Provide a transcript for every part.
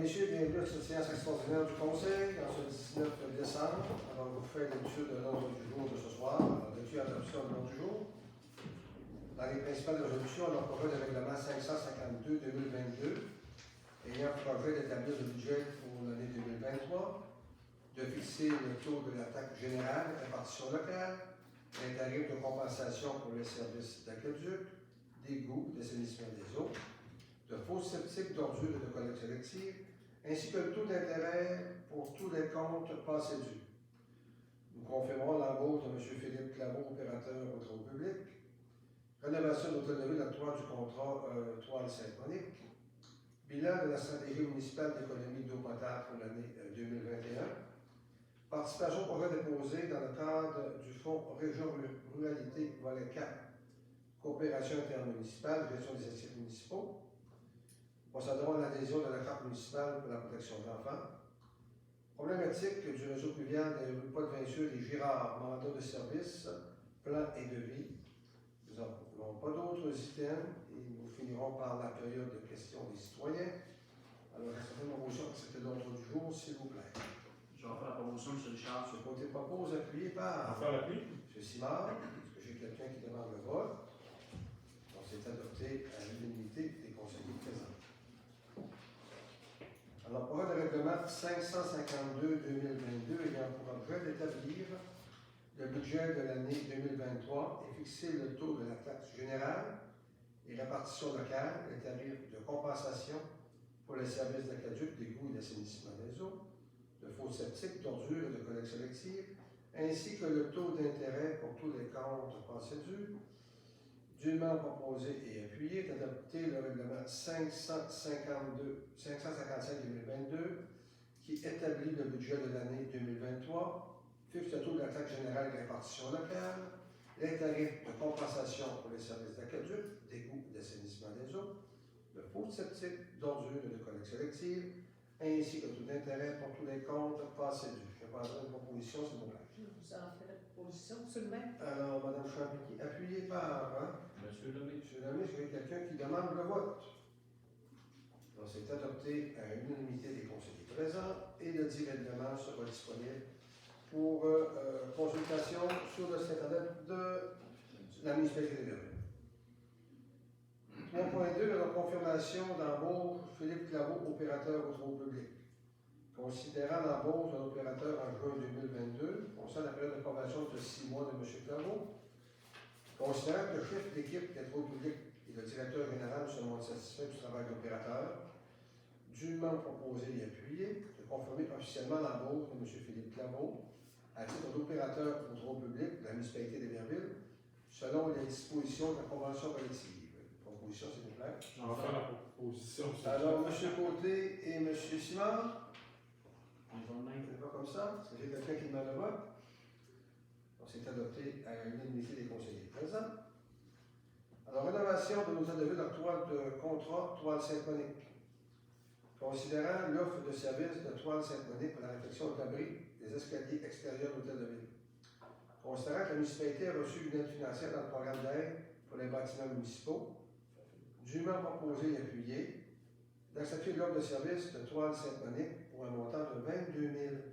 messieurs, bienvenue à cette séance extraordinaire du Conseil en ce 19 décembre. Alors, je vous fais l'étude de l'ordre du jour de ce soir. Alors, l'étude et l'adoption de l'ordre du jour. Dans les principales résolutions, on a projet de règlement 552-2022 ayant projet d'établir le budget pour l'année 2023, de fixer le taux de la taxe générale, répartition locale, les tarifs de compensation pour les services d'aqueduc, d'égouts, d'assainissement des eaux, de fosses septiques, d'ordures et de collecte sélective, ainsi que le taux d'intérêt pour tous les comptes passés dus. Nous confirmerons l'embauche de M. Philippe Claveau, opérateur au travaux publics, rénovation d'hôtellerie d'octroi du contrat Toile Saint-Monique, bilan de la stratégie municipale d'économie d'eau potable pour l'année 2021, participation au projet déposé dans le cadre du Fonds Région Ruralité Volet 4, coopération intermunicipale, gestion des actifs municipaux. Procéderons à l'adhésion de la carte municipale pour la protection de l'enfant. Problématique du réseau pluvial des rues Paul-Vincieux et Girard, mandat de service, plan et devis. Nous n'avons pas d'autres items et nous finirons par la période de questions des citoyens. Alors, est-ce que vous proposition accepter l'ordre du jour, s'il vous plaît? Je vais faire la promotion, M. Richard. M. Côté propose, appuyé par M. Simard. Est-ce que j'ai quelqu'un qui demande le vote? Donc, c'est adopté à l'unanimité des conseillers présents. Alors, projet de règlement 552-2022 ayant pour objet d'établir le budget de l'année 2023 et fixer le taux de la taxe générale et répartition locale, les tarifs de compensation pour les services d'aqueduc, d'égouts et d'assainissement des eaux, de fosses septiques, d'ordures et de collecte sélective, ainsi que le taux d'intérêt pour tous les comptes passés dus. Dûment proposé et appuyé d'adopter le règlement 555-2022 qui établit le budget de l'année 2023, fixe le taux de la taxe générale et répartition locale, les tarifs de compensation pour les services d'aqueduc, d'égouts et d'assainissement des eaux, de fosses septiques, d'ordures et de collecte sélective, ainsi que le taux d'intérêt pour tous les comptes passés dus. Je passerai une proposition, s'il vous plaît. Je vous en fais la proposition, absolument. Alors, Mme Champigny, appuyé par Monsieur Lemay. M. Lemay, est-ce qu'il y a quelqu'un qui demande le vote? Donc, c'est adopté à l'unanimité des conseillers présents et le dit règlement sera disponible pour consultation sur le site internet de la municipalité de Verdun. 3.2, la confirmation d'embauche Philippe Claveau, opérateur au travaux publics. Considérant l'embauche d'un opérateur en juin 2022, concernant la période de probation de 6 mois de M. Claveau, considérant que le chef d'équipe des travaux publics et le directeur général se montrent satisfaits du travail de l'opérateur, dûment proposé et appuyé, de confirmer officiellement l'embauche de M. Philippe Claveau à titre d'opérateur au travaux publics de la municipalité d'Héberville, selon les dispositions de la convention collective. Proposition, s'il vous plaît. On va faire la proposition. Alors, M. Côté et M. Simard. On va même. C'est pas comme ça. Est-ce que j'ai quelqu'un qui demande le vote? Donc, c'est adopté à l'unanimité des conseillers présents. Alors, rénovation de nos devis d'octroi de contrat Toile Saint-Monique. Considérant l'offre de service de Toile Saint-Monique pour la réfection de l'abri des escaliers extérieurs de l'hôtel de ville. Considérant que la municipalité a reçu une aide financière dans le programme d'aide pour les bâtiments municipaux, dûment proposé et appuyé, d'accepter l'offre de service de Toile Saint-Monique pour un montant de 22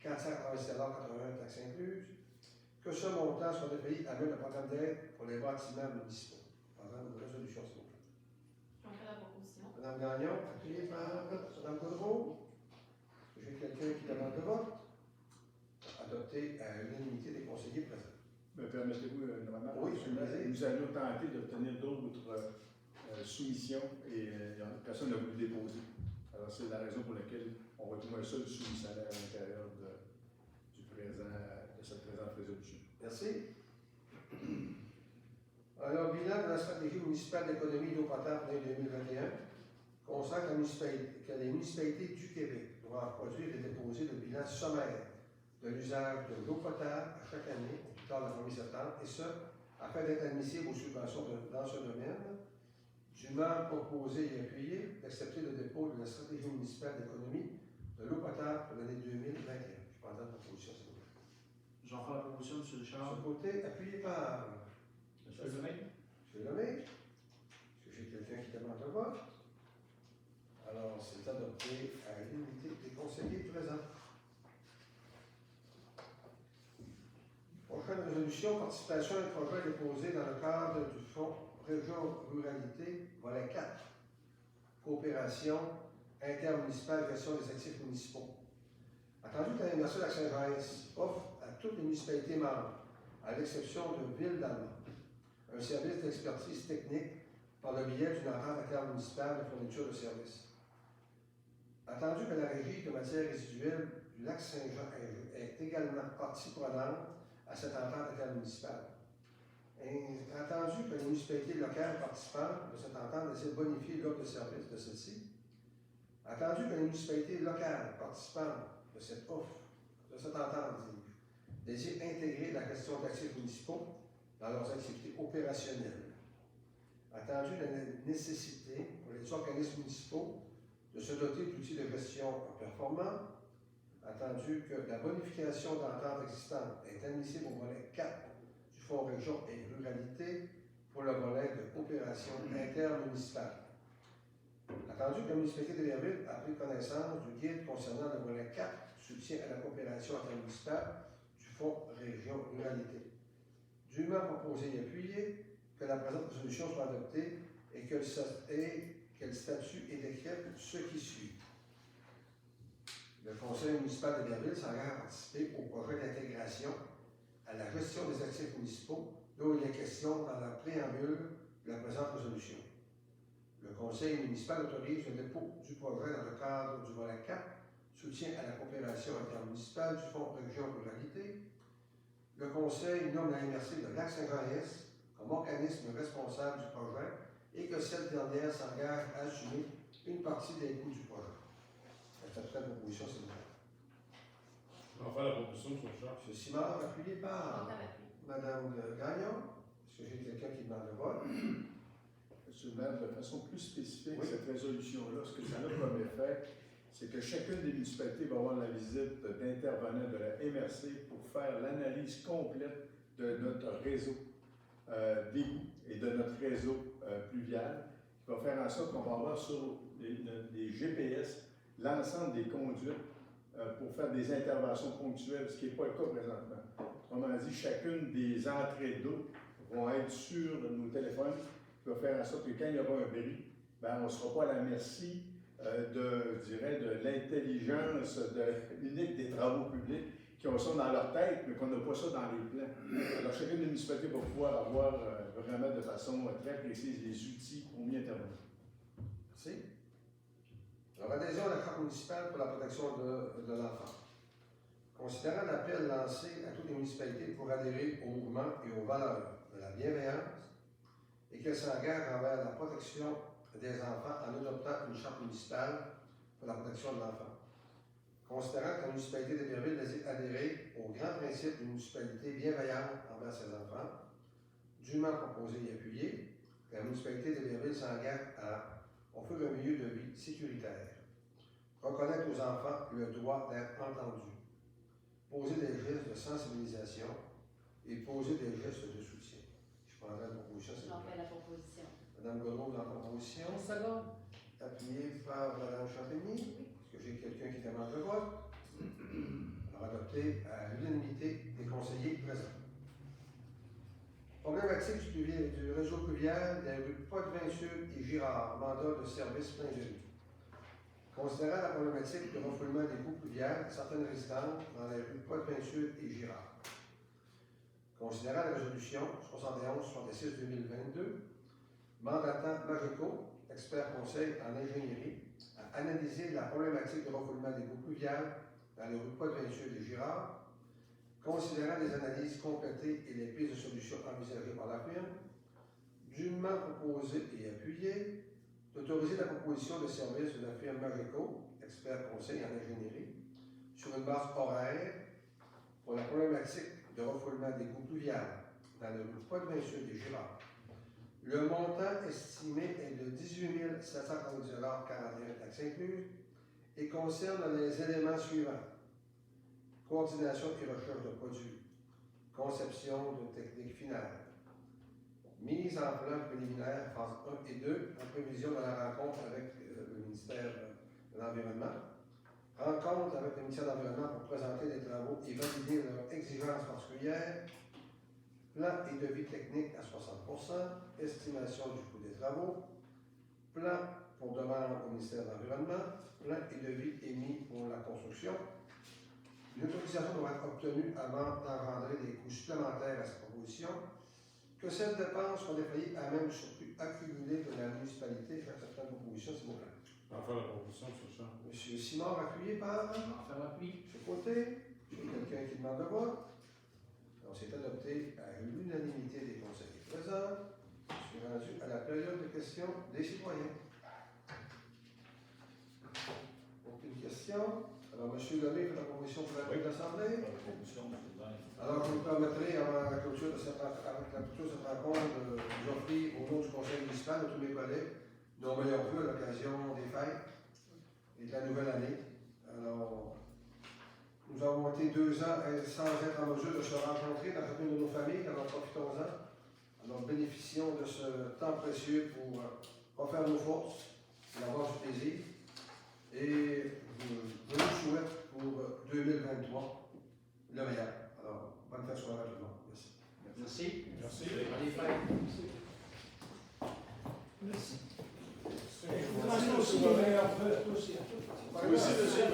487,81 taxes incluses, que ce montant soit dépayé avec le programme d'aide pour les bâtiments municipaux. Programme de résolution, s'il vous plaît. On fait la proposition. Mme Gagnon, appuyée par Mme Gaudreau. Est-ce que j'ai quelqu'un qui demande le vote? Adopté à l'unanimité des conseillers présents. Permettez-vous, normalement, Oui, nous allons tenter d'obtenir d'autres soumissions et personne n'a voulu déposer. Alors, c'est la raison pour laquelle on retrouve un seul soumissionnaire à l'intérieur de cette présente résolution. Merci. Alors, bilan de la stratégie municipale d'économie d'eau potable pour l'année 2021 consacre que les municipalités du Québec doivent produire et déposer le bilan sommaire de l'usage de l'eau potable à chaque année, au plus tard le 1er septembre, et ce, afin d'être admissible aux subventions dans ce domaine, dûment proposé et appuyé d'accepter le dépôt de la stratégie municipale d'économie de l'eau potable pour l'année 2021. Je prends la proposition, s'il vous plaît. Je vais faire la proposition, M. Richard. Sur le côté, appuyé par Monsieur Lemay. M. Lemay. Est-ce que j'ai quelqu'un qui demande le vote? Alors, c'est adopté. adopté à l'unité des conseillers présents. Prochaine résolution, participation à un projet déposé dans le cadre du Fonds Région Ruralité, volet 4, coopération intermunicipale, gestion des actifs municipaux. Attendu que l'animation de Lac-Saint-Jean-S offre à toutes les municipalités membres, à l'exception de Ville-d'Allemand, un service d'expertise technique par le biais d'une entente intermunicipale de fourniture de services. Attendu que la régie de matières résiduelles du Lac-Saint-Jean est également partie prenante à cette entente intermunicipale. Et attendu que les municipalités locales participantes de cette entente essaient de bonifier l'offre de service de celle-ci. Attendu que les municipalités locales participantes de cette offre, de cette entente, désirent intégrer la question d'actifs municipaux dans leurs activités opérationnelles. Attendu la nécessité pour les organismes municipaux de se doter d'outils de gestion performants. Attendu que la bonification d'ententes existantes est admissible au volet 4 du Fonds Région et Ruralité pour le volet de coopération intermunicipale. Attendu que la municipalité de Derville a pris connaissance du guide concernant le volet 4, soutien à la coopération intermunicipale du Fonds Région Ruralité. Dûment proposé et appuyé que la présente résolution soit adoptée et que le statut est décret ce qui suit. Le Conseil municipal de Derville s'engage à participer au projet d'intégration à la gestion des actifs municipaux, dont il est question dans la préambule de la présente résolution. Le Conseil municipal autorise le dépôt du projet dans le cadre du volet 4, soutien à la coopération intermunicipale du Fonds Région Ruralité. Le Conseil nomme la MRC de Lac-Saint-Jean-S comme organisme responsable du projet et que cette dernière s'engage à assumer une partie des coûts du projet. Cette proposition, c'est vrai. On va faire la proposition sur Charles. M. Simard, appuyé par Encore appuyé. Mme Gagnon. Est-ce que j'ai quelqu'un qui demande le vote? Monsieur le maire, de façon plus spécifique, Oui. cette résolution-là, ce que ça a comme effet, c'est que chacune des municipalités va avoir la visite d'intervenants de la MRC pour faire l'analyse complète de notre réseau d'égouts et de notre réseau pluvial, qui va faire en sorte qu'on va avoir sur les GPS l'ensemble des conduites pour faire des interventions ponctuelles, ce qui n'est pas le cas présentement. Autrement dit, chacune des entrées d'eau vont être sur nos téléphones, qui va faire en sorte que quand il y aura un bris, ben, on ne sera pas à la merci de l'intelligence unique des travaux publics qui ont ça dans leur tête, mais qu'on n'a pas ça dans les plans. Alors, chacune des municipalités va pouvoir avoir vraiment de façon très précise les outils pour mieux intervenir. Merci. Alors, adhésion à la Charte municipale pour la protection de l'enfant. Considérant l'appel lancé à toutes les municipalités pour adhérer au mouvement et aux valeurs de la bienveillance et qu'elles s'engagent envers la protection des enfants en adoptant une charte municipale pour la protection de l'enfant. Considérant que la municipalité de Derville désire adhérer au grand principe d'une municipalité bienveillante envers ses enfants, dûment proposé et appuyé, que la municipalité de Derville s'engage à offrir un milieu de vie sécuritaire, reconnaître aux enfants le droit d'être entendus, poser des gestes de sensibilisation et poser des gestes de soutien. Je prendrai la proposition, c'est J'en fais la proposition. Mme Godreau dans la proposition, En seconde. appuyée par Mme Champigny. Est-ce que j'ai quelqu'un qui demande le vote? Alors, adopté à l'unanimité des conseillers présents. Problématique du réseau pluvial des rues Poitevin-Sud et Girard, mandat de service Plaingerie. Considérant la problématique de refoulement des boues pluviales de certaines résidences dans les rues Poitevin-Sud et Girard. Considérant la résolution 71-66-2022, mandatant Mageco, expert conseil en ingénierie, à analyser la problématique de refoulement des boues pluviales dans les rues Poitevin-Sud et Girard, considérant les analyses complétées et les pistes de solutions envisagées par la firme, dûment proposé et appuyé, d'autoriser la proposition de service de la firme Mageco, expert conseil en ingénierie, sur une base horaire pour la problématique de refoulement des boues pluviales dans les rues Poitevin-Sud et Girard. Le montant estimé est de 18 740 $ 41 taxes incluses et concerne les éléments suivants: coordination et recherche de produits, conception de technique finale, mise en plan préliminaire phase 1 et 2 en prévision de la rencontre avec le ministère de l'environnement. Rencontre avec le ministère de l'Environnement pour présenter des travaux et valider leurs exigences particulières. Plan et devis technique à 60%, estimation du coût des travaux, plan pour demande au ministère de l'Environnement, plan et devis émis pour la construction. Une autorisation doit être obtenue avant d'engendrer des coûts supplémentaires à cette proposition, que cette dépense soit déployée à même surplus accumulé de la municipalité. Faire certaines propositions, s'il vous plaît. Je vais faire la proposition, M. Charles. M. Simard, appuyé par Jean-Philippe Appui. M. Côté. J'ai quelqu'un qui demande de voix. Donc, c'est adopté à l'unanimité des conseillers présents. Je suis rendu à la période de questions des citoyens. Aucune question. Alors, M. Lemay fait la proposition pour la de l'Assemblée. Alors, je vous permettrai, avant la clôture de cette rencontre, de vous offrir au nom du conseil municipal, de tous mes collègues, nos meilleurs vœux à l'occasion des fêtes et de la nouvelle année. Alors, nous avons été 2 ans sans être en mesure de se rencontrer dans chacune de nos familles, alors profitons-en. Alors, bénéficions de ce temps précieux pour refaire nos forces, et avoir du plaisir. Et je vous souhaite pour 2023 le meilleur. Alors, bonne fête soirée à tout le monde. Merci. Merci. Merci. Bonne fête. Merci. Merci. Aussi, meilleur vœu à tous et à toutes. Merci, monsieur.